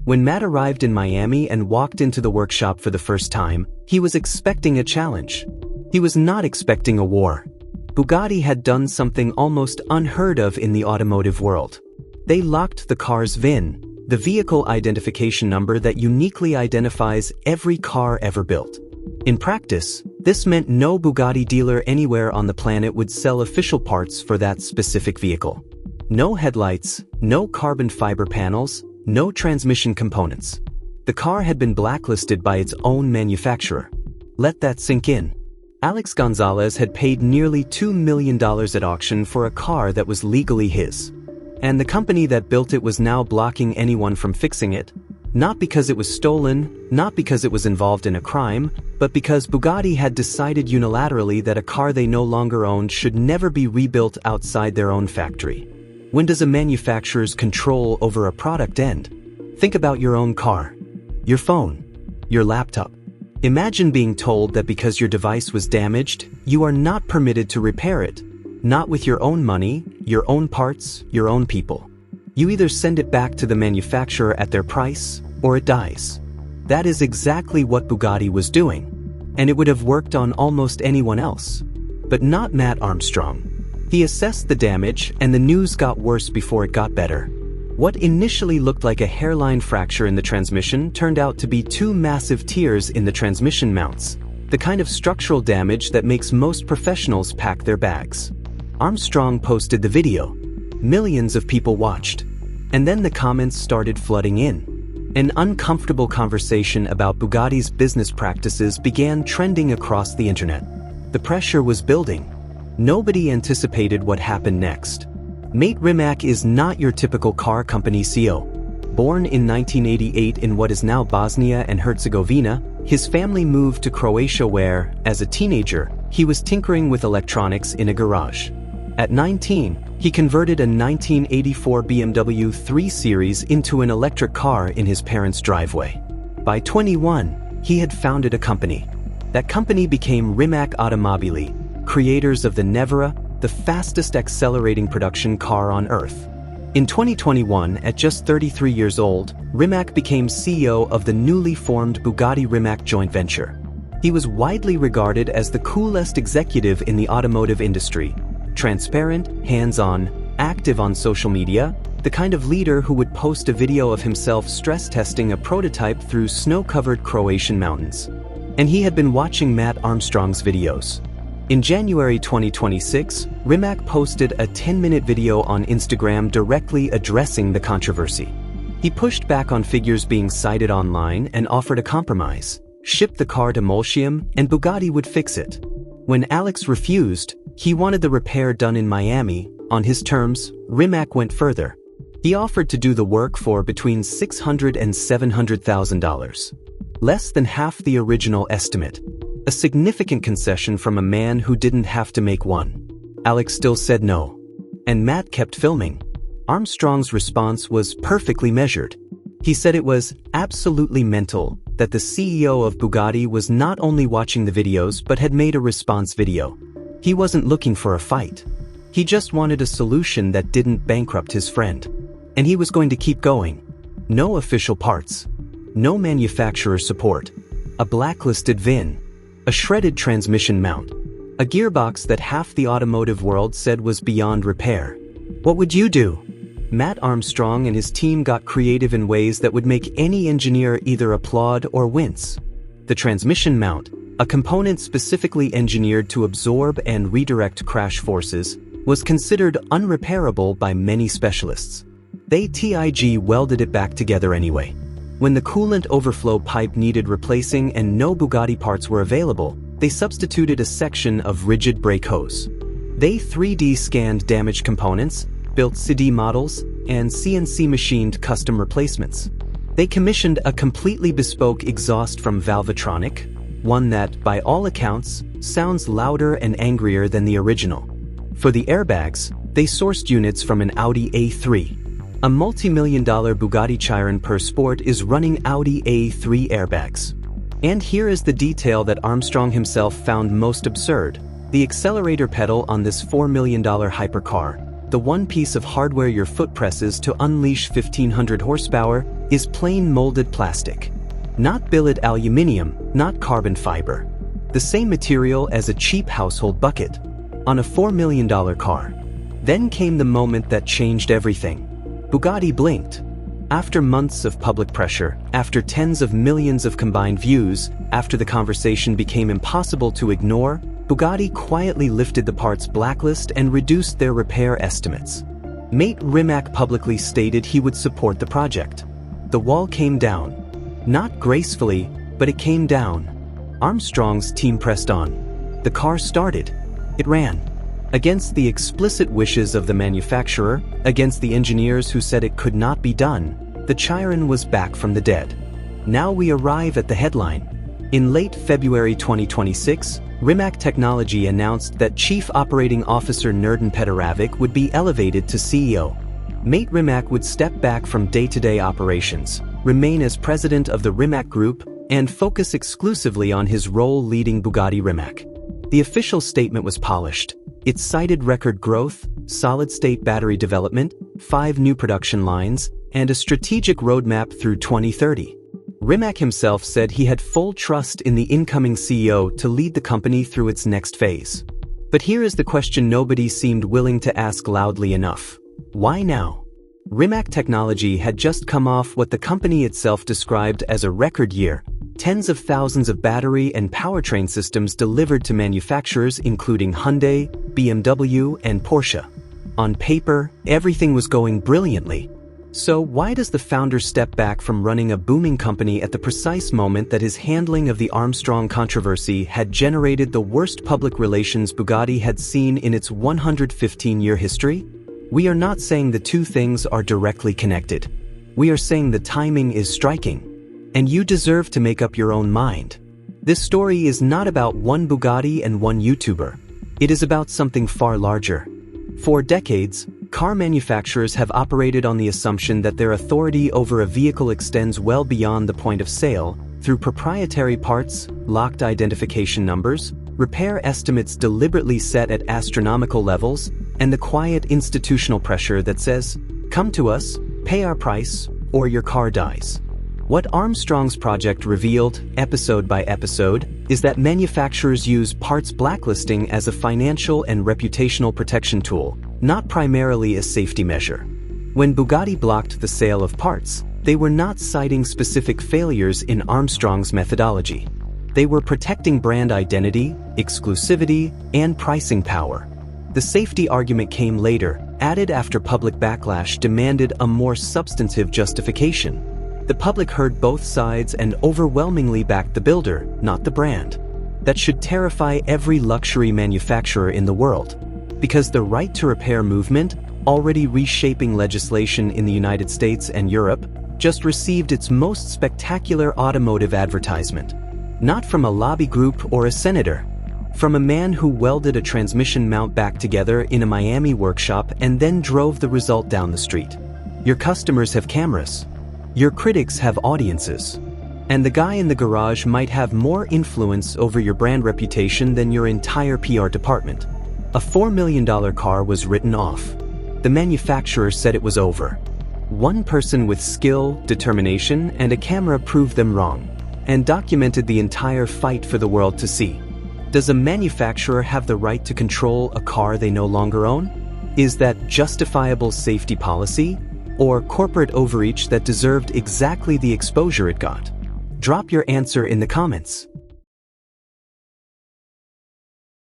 When Matt arrived in Miami and walked into the workshop for the first time, he was expecting a challenge. He was not expecting a war. Bugatti had done something almost unheard of in the automotive world. They locked the car's VIN, the vehicle identification number that uniquely identifies every car ever built. In practice, this meant no Bugatti dealer anywhere on the planet would sell official parts for that specific vehicle. No headlights, no carbon fiber panels, no transmission components. The car had been blacklisted by its own manufacturer. Let that sink in. Alex Gonzalez had paid nearly $2 million at auction for a car that was legally his. And the company that built it was now blocking anyone from fixing it. Not because it was stolen, not because it was involved in a crime, but because Bugatti had decided unilaterally that a car they no longer owned should never be rebuilt outside their own factory. When does a manufacturer's control over a product end? Think about your own car, your phone, your laptop. Imagine being told that because your device was damaged, you are not permitted to repair it, not with your own money, your own parts, your own people. You either send it back to the manufacturer at their price, or it dies. That is exactly what Bugatti was doing, and it would have worked on almost anyone else. But not Matt Armstrong. He assessed the damage, and the news got worse before it got better. What initially looked like a hairline fracture in the transmission turned out to be two massive tears in the transmission mounts, the kind of structural damage that makes most professionals pack their bags. Armstrong posted the video. Millions of people watched. And then the comments started flooding in. An uncomfortable conversation about Bugatti's business practices began trending across the internet. The pressure was building. Nobody anticipated what happened next. Matt Rimac is not your typical car company CEO. Born in 1988 in what is now Bosnia and Herzegovina, his family moved to Croatia where, as a teenager, he was tinkering with electronics in a garage. At 19, he converted a 1984 BMW 3 Series into an electric car in his parents' driveway. By 21, he had founded a company. That company became Rimac Automobili, creators of the Nevera, the fastest accelerating production car on Earth. In 2021, at just 33 years old, Rimac became CEO of the newly formed Bugatti-Rimac joint venture. He was widely regarded as the coolest executive in the automotive industry. Transparent, hands-on, active on social media, the kind of leader who would post a video of himself stress testing a prototype through snow-covered Croatian mountains. And he had been watching Matt Armstrong's videos. In January 2026, Rimac posted a 10-minute video on Instagram directly addressing the controversy. He pushed back on figures being cited online and offered a compromise: ship the car to Molsheim and Bugatti would fix it. When Alex refused, he wanted the repair done in Miami. On his terms, Rimac went further. He offered to do the work for between $600,000 and $700,000. Less than half the original estimate. A significant concession from a man who didn't have to make one. Alex still said no. And Matt kept filming. Armstrong's response was perfectly measured. He said it was absolutely mental that the CEO of Bugatti was not only watching the videos but had made a response video. He wasn't looking for a fight. He just wanted a solution that didn't bankrupt his friend. And he was going to keep going. No official parts. No manufacturer support. A blacklisted VIN. A shredded transmission mount. A gearbox that half the automotive world said was beyond repair. What would you do? Matt Armstrong and his team got creative in ways that would make any engineer either applaud or wince. The transmission mount, a component specifically engineered to absorb and redirect crash forces, was considered unrepairable by many specialists. They TIG welded it back together anyway. When the coolant overflow pipe needed replacing and no Bugatti parts were available, they substituted a section of rigid brake hose. They 3D scanned damaged components, built CD models, and CNC machined custom replacements. They commissioned a completely bespoke exhaust from Valvetronic, one that, by all accounts, sounds louder and angrier than the original. For the airbags, they sourced units from an Audi A3. A multi-million-dollar Bugatti Chiron per Sport is running Audi A3 airbags. And here is the detail that Armstrong himself found most absurd. The accelerator pedal on this $4 million hypercar The one piece of hardware your foot presses to unleash 1500 horsepower is plain molded plastic. Not billet aluminium, not carbon fiber. The same material as a cheap household bucket on a $4 million car. Then came the moment that changed everything. Bugatti blinked. After months of public pressure, after tens of millions of combined views, after the conversation became impossible to ignore, Bugatti quietly lifted the parts blacklist and reduced their repair estimates. Mate Rimac publicly stated he would support the project. The wall came down. Not gracefully, but it came down. Armstrong's team pressed on. The car started. It ran. Against the explicit wishes of the manufacturer, against the engineers who said it could not be done, the Chiron was back from the dead. Now we arrive at the headline. In late February 2026, Rimac Technology announced that Chief Operating Officer Nerden Petrovic would be elevated to CEO. Mate Rimac would step back from day-to-day operations, remain as president of the Rimac Group, and focus exclusively on his role leading Bugatti Rimac. The official statement was polished. It cited record growth, solid-state battery development, 5 new production lines, and a strategic roadmap through 2030. Rimac himself said he had full trust in the incoming CEO to lead the company through its next phase. But here is the question nobody seemed willing to ask loudly enough. Why now? Rimac Technology had just come off what the company itself described as a record year. Tens of thousands of battery and powertrain systems delivered to manufacturers including Hyundai, BMW, and Porsche. On paper, everything was going brilliantly. So why does the founder step back from running a booming company at the precise moment that his handling of the Armstrong controversy had generated the worst public relations Bugatti had seen in its 115-year history? We are not saying the two things are directly connected. We are saying the timing is striking. And you deserve to make up your own mind. This story is not about one Bugatti and one YouTuber. It is about something far larger. For decades, car manufacturers have operated on the assumption that their authority over a vehicle extends well beyond the point of sale, through proprietary parts, locked identification numbers, repair estimates deliberately set at astronomical levels, and the quiet institutional pressure that says, "Come to us, pay our price, or your car dies." What Armstrong's project revealed, episode by episode, is that manufacturers use parts blacklisting as a financial and reputational protection tool, not primarily a safety measure. When Bugatti blocked the sale of parts, they were not citing specific failures in Armstrong's methodology. They were protecting brand identity, exclusivity, and pricing power. The safety argument came later, added after public backlash demanded a more substantive justification. The public heard both sides and overwhelmingly backed the builder, not the brand. That should terrify every luxury manufacturer in the world. Because the right to repair movement, already reshaping legislation in the United States and Europe, just received its most spectacular automotive advertisement. Not from a lobby group or a senator. From a man who welded a transmission mount back together in a Miami workshop and then drove the result down the street. Your customers have cameras. Your critics have audiences. And the guy in the garage might have more influence over your brand reputation than your entire PR department. A $4 million car was written off. The manufacturer said it was over. One person with skill, determination, and a camera proved them wrong, and documented the entire fight for the world to see. Does a manufacturer have the right to control a car they no longer own? Is that justifiable safety policy? Or corporate overreach that deserved exactly the exposure it got? Drop your answer in the comments.